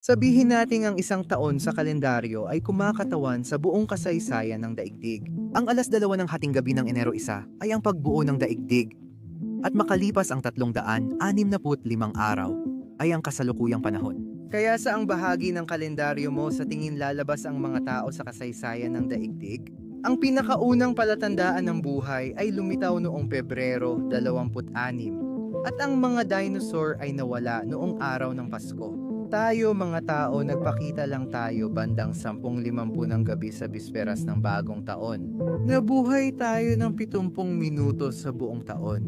Sabihin nating ang isang taon sa kalendaryo ay kumakatawan sa buong kasaysayan ng daigdig. Ang 2:00 ng hating gabi ng Enero 1 ay ang pagbuo ng daigdig at makalipas ang 365 araw ay ang kasalukuyang panahon. Kaya sa ang bahagi ng kalendaryo mo sa tingin lalabas ang mga tao sa kasaysayan ng daigdig? Ang pinakaunang palatandaan ng buhay ay lumitaw noong Pebrero 26 at ang mga dinosaur ay nawala noong araw ng Pasko. Tayo mga tao nagpakita lang tayo bandang 10:50 ng gabi sa bisperas ng bagong taon. Nabuhay tayo ng 70 minuto sa buong taon.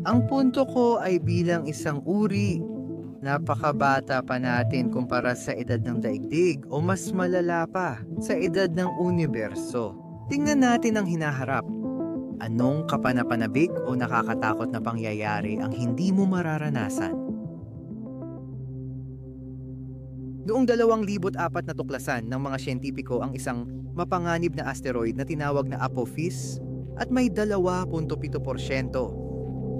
Ang punto ko ay bilang isang uri, napakabata pa natin kumpara sa edad ng daigdig o mas malala pa sa edad ng universo. Tingnan natin ang hinaharap. Anong kapanapanabik o nakakatakot na pangyayari ang hindi mo mararanasan? Noong 2004 natuklasan ng mga siyentipiko ang isang mapanganib na asteroid na tinawag na Apophis at may 2.7%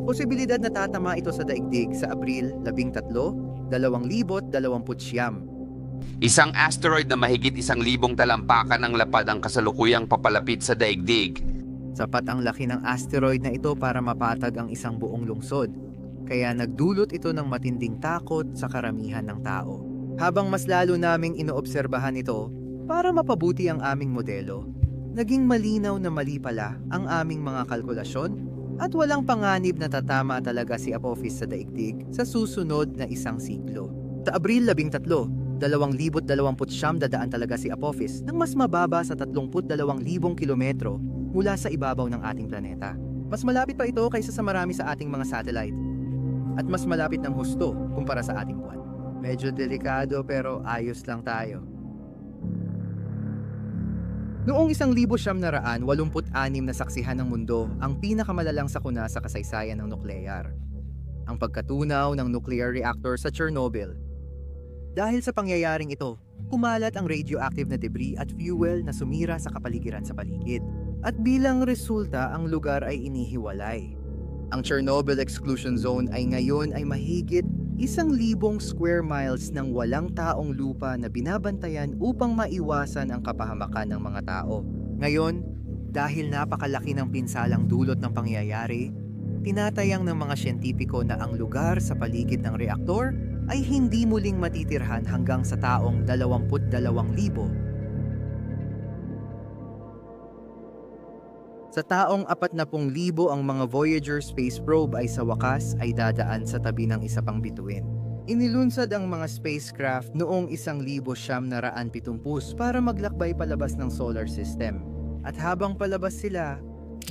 posibilidad na tatama ito sa daigdig sa Abril 13, 2029. Isang asteroid na mahigit 1,000 talampakan ng lapad ang kasalukuyang papalapit sa daigdig. Sapat ang laki ng asteroid na ito para mapatag ang isang buong lungsod, kaya nagdulot ito ng matinding takot sa karamihan ng tao. Habang mas lalo naming inoobserbahan ito para mapabuti ang aming modelo, naging malinaw na mali pala ang aming mga kalkulasyon at walang panganib na tatama talaga si Apophis sa daigdig sa susunod na isang siklo. Sa Abril 13, 2029 dadaan talaga si Apophis ng mas mababa sa 32,000 kilometro mula sa ibabaw ng ating planeta. Mas malapit pa ito kaysa sa marami sa ating mga satellite at mas malapit ng husto kumpara sa ating buwan. Medyo delikado pero ayos lang tayo. Noong 1986 na saksihan ng mundo ang pinakamalalang sakuna sa kasaysayan ng nukleyar. Ang pagkatunaw ng nuclear reactor sa Chernobyl. Dahil sa pangyayaring ito, kumalat ang radioactive na debris at fuel na sumira sa kapaligiran sa paligid. At bilang resulta ang lugar ay inihiwalay. Ang Chernobyl Exclusion Zone ay ngayon ay mahigit 1,000 square miles ng walang taong lupa na binabantayan upang maiwasan ang kapahamakan ng mga tao. Ngayon, dahil napakalaki ng pinsalang dulot ng pangyayari, tinatayang ng mga siyentipiko na ang lugar sa paligid ng reaktor ay hindi muling matitirhan hanggang sa taong 22,000. Sa taong 40,000 ang mga Voyager space probe ay sa wakas ay dadaan sa tabi ng isa pang bituin. Inilunsad ang mga spacecraft noong 1970 para maglakbay palabas ng solar system. At habang palabas sila,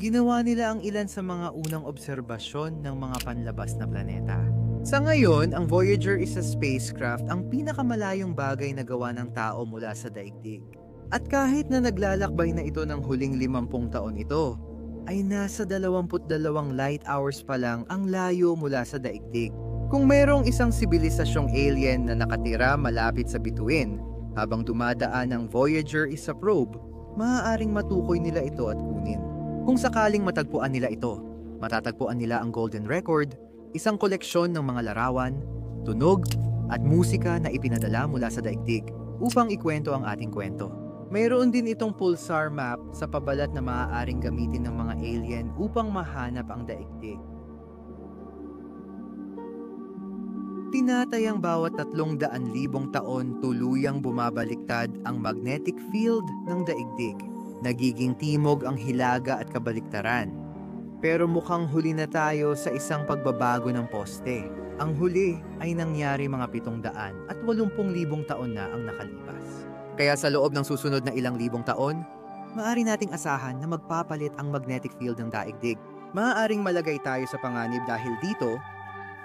ginawa nila ang ilan sa mga unang obserbasyon ng mga panlabas na planeta. Sa ngayon, ang Voyager is a spacecraft ang pinakamalayong bagay na gawa ng tao mula sa daigdig. At kahit na naglalakbay na ito ng huling 50 taon ito, ay nasa 22 light hours pa lang ang layo mula sa daigdig. Kung mayroong isang sibilisasyong alien na nakatira malapit sa bituin, habang dumadaan ang Voyager is a probe, maaaring matukoy nila ito at kunin. Kung sakaling matagpuan nila ito, matatagpuan nila ang Golden Record, isang koleksyon ng mga larawan, tunog, at musika na ipinadala mula sa daigdig upang ikwento ang ating kwento. Mayroon din itong pulsar map sa pabalat na maaaring gamitin ng mga alien upang mahanap ang daigdig. Tinatayang bawat 300,000 taon tuluyang bumabaliktad ang magnetic field ng daigdig. Nagiging timog ang hilaga at kabaliktaran. Pero mukhang huli na tayo sa isang pagbabago ng poste. Ang huli ay nangyari mga 780,000 taon na ang nakalipas. Kaya sa loob ng susunod na ilang libong taon, maaari nating asahan na magpapalit ang magnetic field ng daigdig. Maaaring malagay tayo sa panganib dahil dito,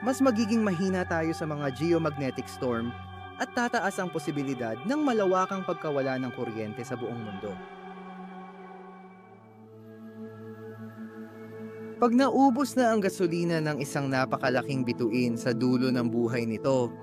mas magiging mahina tayo sa mga geomagnetic storm at tataas ang posibilidad ng malawakang pagkawala ng kuryente sa buong mundo. Pag naubos na ang gasolina ng isang napakalaking bituin sa dulo ng buhay nito,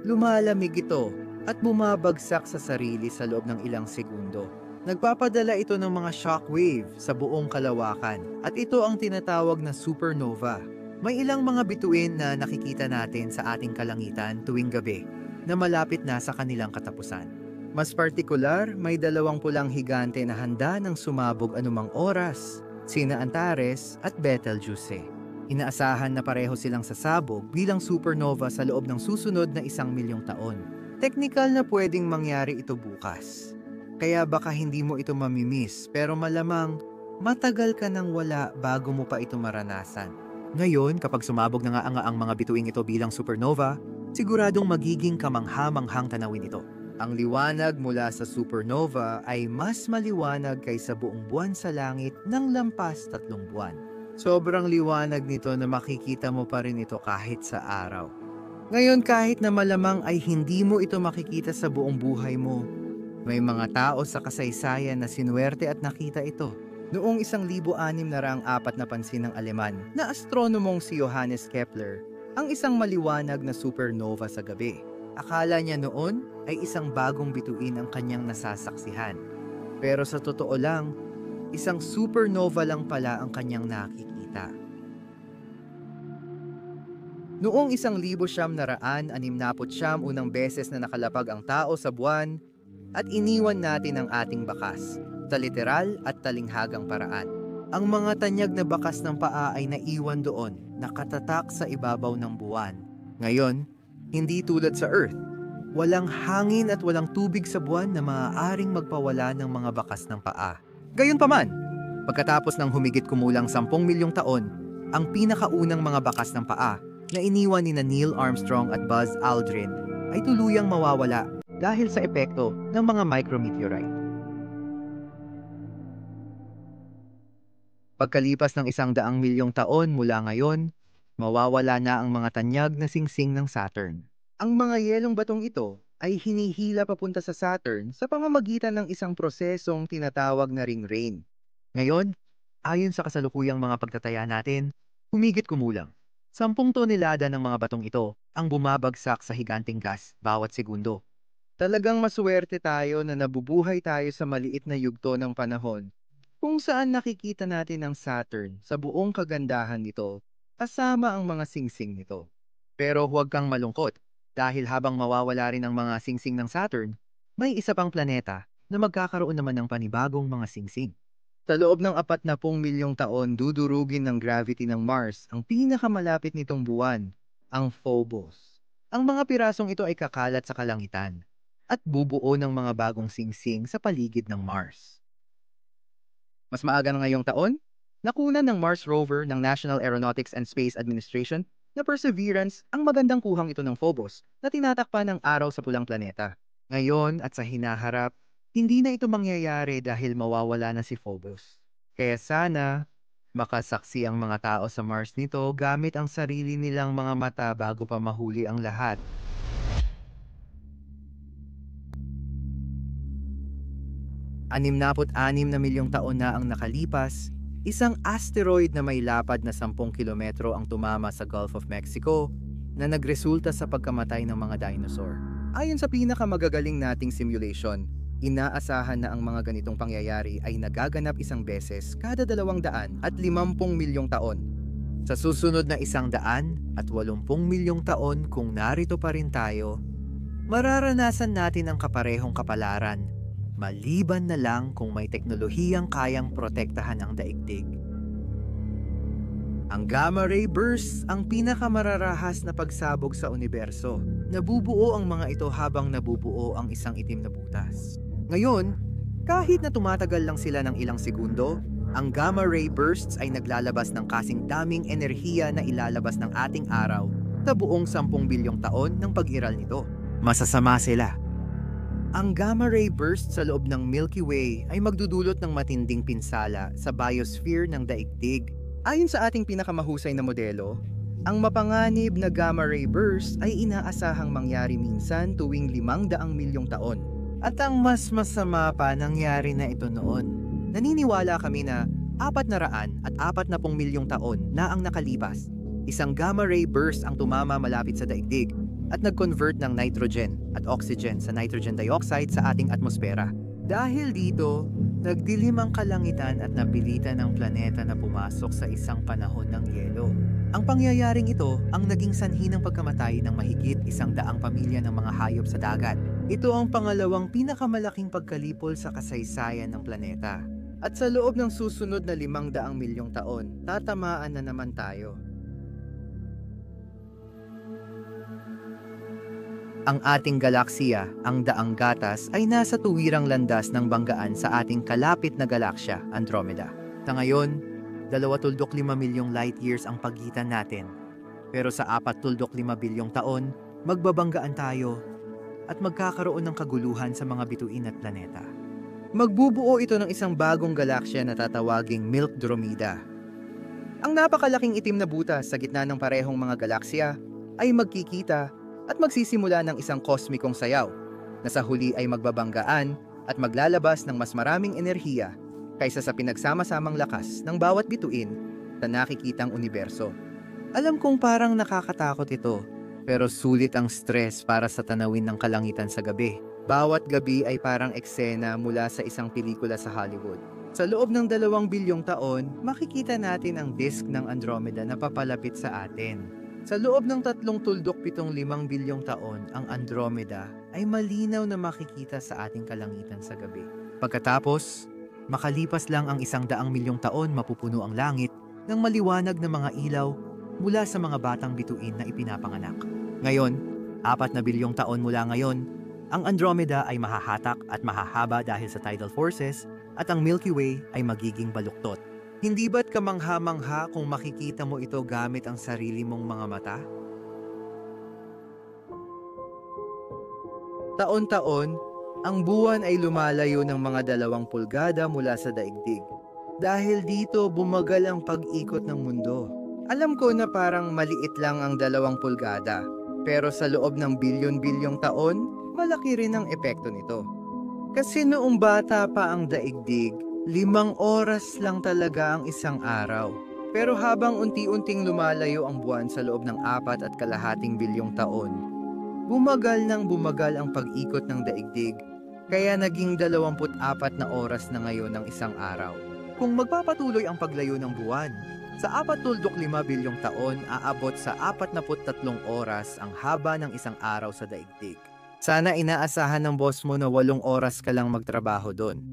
lumalamig ito at bumabagsak sa sarili sa loob ng ilang segundo. Nagpapadala ito ng mga shockwave sa buong kalawakan at ito ang tinatawag na supernova. May ilang mga bituin na nakikita natin sa ating kalangitan tuwing gabi. na malapit na sa kanilang katapusan. Mas partikular, may dalawang pulang higante na handa ng sumabog anumang oras, sina Antares at Betelgeuse. Inaasahan na pareho silang sasabog bilang supernova sa loob ng susunod na 1,000,000 taon. Teknikal na pwedeng mangyari ito bukas. Kaya baka hindi mo ito mamimiss pero malamang matagal ka nang wala bago mo pa ito maranasan. Ngayon, kapag sumabog na nga ang mga bituing ito bilang supernova, siguradong magiging kamangha-manghang tanawin ito. Ang liwanag mula sa supernova ay mas maliwanag kaysa buong buwan sa langit ng lampas 3 buwan. Sobrang liwanag nito na makikita mo pa rin ito kahit sa araw. Ngayon kahit na malamang ay hindi mo ito makikita sa buong buhay mo, may mga tao sa kasaysayan na sinuwerte at nakita ito. Noong 1604 napansin ng Aleman na astronomong si Johannes Kepler ang isang maliwanag na supernova sa gabi. Akala niya noon ay isang bagong bituin ang kanyang nasasaksihan. Pero sa totoo lang, isang supernova lang pala ang kanyang nakikita. Noong 1969 unang beses na nakalapag ang tao sa buwan at iniwan natin ang ating bakas, sa literal at talinghagang paraan. Ang mga tanyag na bakas ng paa ay naiwan doon, nakatatak sa ibabaw ng buwan. Ngayon, hindi tulad sa Earth, walang hangin at walang tubig sa buwan na maaaring magpawala ng mga bakas ng paa. Gayunpaman, pagkatapos ng humigit kumulang 10,000,000 taon, ang pinakaunang mga bakas ng paa na iniwan ni Neil Armstrong at Buzz Aldrin ay tuluyang mawawala dahil sa epekto ng mga micrometeorite. Pagkalipas ng 100,000,000 taon mula ngayon, mawawala na ang mga tanyag na singsing ng Saturn. Ang mga yelong batong ito ay hinihila papunta sa Saturn sa pamamagitan ng isang prosesong tinatawag na ring rain. Ngayon, ayon sa kasalukuyang mga pagtataya natin, humigit kumulang 10 tonelada ng mga batong ito ang bumabagsak sa higanting gas bawat segundo. Talagang maswerte tayo na nabubuhay tayo sa maliit na yugto ng panahon kung saan nakikita natin ang Saturn sa buong kagandahan nito kasama ang mga singsing nito. Pero huwag kang malungkot dahil habang mawawala rin ang mga singsing ng Saturn, may isa pang planeta na magkakaroon naman ng panibagong mga singsing. Sa loob ng 40,000,000 taon, dudurugin ng gravity ng Mars ang pinakamalapit nitong buwan, ang Phobos. Ang mga pirasong ito ay kakalat sa kalangitan at bubuo ng mga bagong singsing sa paligid ng Mars. Mas maaga na ngayong taon, nakunan ng Mars rover ng National Aeronautics and Space Administration na Perseverance ang magandang kuhang ito ng Phobos na tinatakpan ng araw sa pulang planeta. Ngayon at sa hinaharap, hindi na ito mangyayari dahil mawawala na si Phobos. Kaya sana, makasaksi ang mga tao sa Mars nito gamit ang sarili nilang mga mata bago pa mahuli ang lahat. na milyong taon na ang nakalipas, isang asteroid na may lapad na 10 kilometro ang tumama sa Gulf of Mexico na nagresulta sa pagkamatay ng mga dinosaur. Ayon sa pinakamagagaling nating simulation, inaasahan na ang mga ganitong pangyayari ay nagaganap isang beses kada 250 milyong taon. Sa susunod na 180 milyong taon kung narito pa rin tayo, mararanasan natin ang kaparehong kapalaran. Maliban na lang kung may teknolohiyang kayang protektahan ang daigdig. Ang gamma ray bursts ang pinakamararahas na pagsabog sa universo. Nabubuo ang mga ito habang nabubuo ang isang itim na butas. Ngayon, kahit na tumatagal lang sila ng ilang segundo, ang gamma ray bursts ay naglalabas ng kasing daming enerhiya na ilalabas ng ating araw sa buong 10 bilyong taon ng pag-iral nito. Masasama sila. Ang gamma ray burst sa loob ng Milky Way ay magdudulot ng matinding pinsala sa biosphere ng daigdig. Ayon sa ating pinakamahusay na modelo, ang mapanganib na gamma ray burst ay inaasahang mangyari minsan tuwing 500 milyong taon. At ang mas masama pa, nangyari na ito noon. Naniniwala kami na 440 milyong taon na ang nakalipas. Isang gamma ray burst ang tumama malapit sa daigdig at nag-convert ng nitrogen at oxygen sa nitrogen dioxide sa ating atmosfera. Dahil dito, Nagdilim ang kalangitan at napilitan ang planeta na pumasok sa isang panahon ng yelo. Ang pangyayaring ito ang naging sanhi ng pagkamatay ng mahigit 100 pamilya ng mga hayop sa dagat. Ito ang pangalawang pinakamalaking pagkalipol sa kasaysayan ng planeta. At sa loob ng susunod na 500 milyong taon, tatamaan na naman tayo. Ang ating galaksiya, ang Daang Gatas, ay nasa tuwirang landas ng banggaan sa ating kalapit na galaksya, Andromeda. Sa ngayon, 2.5 milyong light years ang pagitan natin. Pero sa 4.5 bilyong taon, magbabanggaan tayo at magkakaroon ng kaguluhan sa mga bituin at planeta. Magbubuo ito ng isang bagong galaksya na tatawaging Milkdromeda. Ang napakalaking itim na butas sa gitna ng parehong mga galaksya ay magkikita at magsisimula ng isang kosmikong sayaw na sa huli ay magbabanggaan at maglalabas ng mas maraming enerhiya kaysa sa pinagsama-samang lakas ng bawat bituin sa nakikitang universo. Alam kong parang nakakatakot ito, pero sulit ang stress para sa tanawin ng kalangitan sa gabi. Bawat gabi ay parang eksena mula sa isang pelikula sa Hollywood. Sa loob ng 2 bilyong taon, makikita natin ang disk ng Andromeda na papalapit sa atin. Sa loob ng 3.75 bilyong taon, ang Andromeda ay malinaw na makikita sa ating kalangitan sa gabi. Pagkatapos, makalipas lang ang 100 milyong taon, mapupuno ang langit ng maliwanag na mga ilaw mula sa mga batang bituin na ipinapanganak. Ngayon, 4 na bilyong taon mula ngayon, ang Andromeda ay mahahatak at mahahaba dahil sa tidal forces at ang Milky Way ay magiging baluktot. Hindi ba't kamangha-mangha kung makikita mo ito gamit ang sarili mong mga mata? Taon-taon, ang buwan ay lumalayo ng mga 2 pulgada mula sa daigdig. Dahil dito bumagal ang pag-ikot ng mundo. Alam ko na parang maliit lang ang 2 pulgada, pero sa loob ng bilyon-bilyong taon, malaki rin ang epekto nito. Kasi noong bata pa ang daigdig, 5 oras lang talaga ang isang araw. Pero habang unti-unting lumalayo ang buwan sa loob ng 4.5 bilyong taon, bumagal ang pag-ikot ng daigdig, kaya naging 24 na oras na ngayon ang isang araw. Kung magpapatuloy ang paglayo ng buwan, sa 4.5 bilyong taon aabot sa 43 oras ang haba ng isang araw sa daigdig. Sana inaasahan ng boss mo na 8 oras ka lang magtrabaho doon.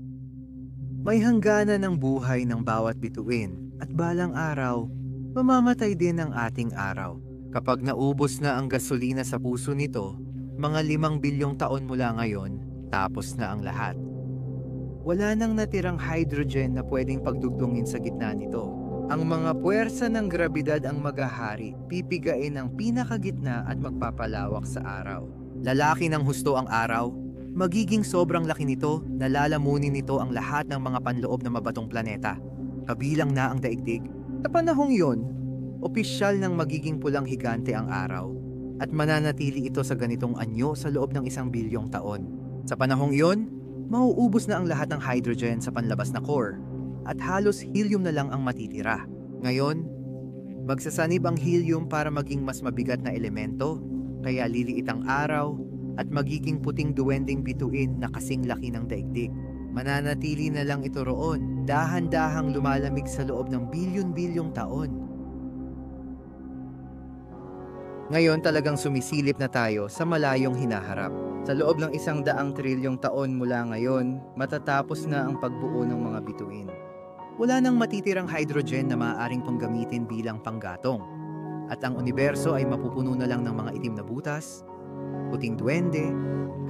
May hangganan ng buhay ng bawat bituin at balang araw, mamamatay din ang ating araw. Kapag naubos na ang gasolina sa puso nito, mga 5 bilyong taon mula ngayon, tapos na ang lahat. Wala nang natirang hydrogen na pwedeng pagdugtungin sa gitna nito. Ang mga puwersa ng grabidad ang maghahari, pipigain ang pinakagitna at magpapalawak sa araw. Lalaki ng husto ang araw, magiging sobrang laki nito na lalamunin nito ang lahat ng mga panloob na mabatong planeta, kabilang na ang daigdig. Sa panahong yon, opisyal nang magiging pulang higante ang araw at mananatili ito sa ganitong anyo sa loob ng 1 bilyong taon. Sa panahong yon, mauubos na ang lahat ng hydrogen sa panlabas na core at halos helium na lang ang matitira. Ngayon, magsasanib ang helium para maging mas mabigat na elemento, kaya liliit ang araw at magiging puting duwending bituin na kasing laki ng daigdig. Mananatili na lang ito roon, dahan-dahang lumalamig sa loob ng bilyon-bilyong taon. Ngayon talagang sumisilip na tayo sa malayong hinaharap. Sa loob ng 100 trilyong taon mula ngayon, matatapos na ang pagbuo ng mga bituin. Wala nang matitirang hydrogen na maaaring panggamitin bilang panggatong. At ang universo ay mapupuno na lang ng mga itim na butas, puting duwende,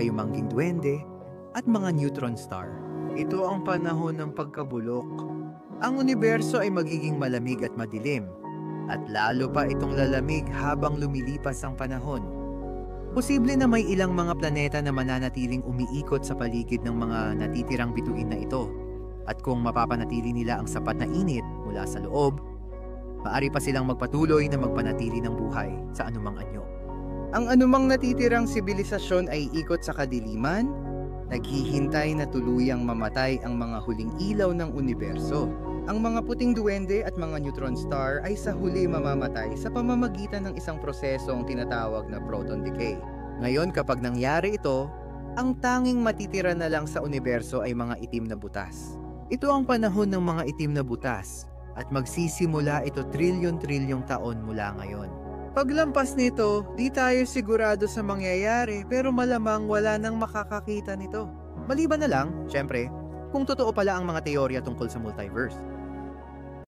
kayumangging duwende, at mga neutron star. Ito ang panahon ng pagkabulok. Ang universo ay magiging malamig at madilim, at lalo pa itong lalamig habang lumilipas ang panahon. Posible na may ilang mga planeta na mananatiling umiikot sa paligid ng mga natitirang bituin na ito. At kung mapapanatili nila ang sapat na init mula sa loob, maaari pa silang magpatuloy na magpanatili ng buhay sa anumang anyo. Ang anumang natitirang sibilisasyon ay ikot sa kadiliman, naghihintay na tuluyang mamatay ang mga huling ilaw ng universo. Ang mga puting duwende at mga neutron star ay sa huli mamamatay sa pamamagitan ng isang prosesong tinatawag na proton decay. Ngayon kapag nangyari ito, ang tanging matitira na lang sa universo ay mga itim na butas. Ito ang panahon ng mga itim na butas at magsisimula ito trilyon-trilyong taon mula ngayon. Paglampas nito, di tayo sigurado sa mangyayari pero malamang wala nang makakakita nito. Maliban na lang, syempre, kung totoo pala ang mga teorya tungkol sa multiverse.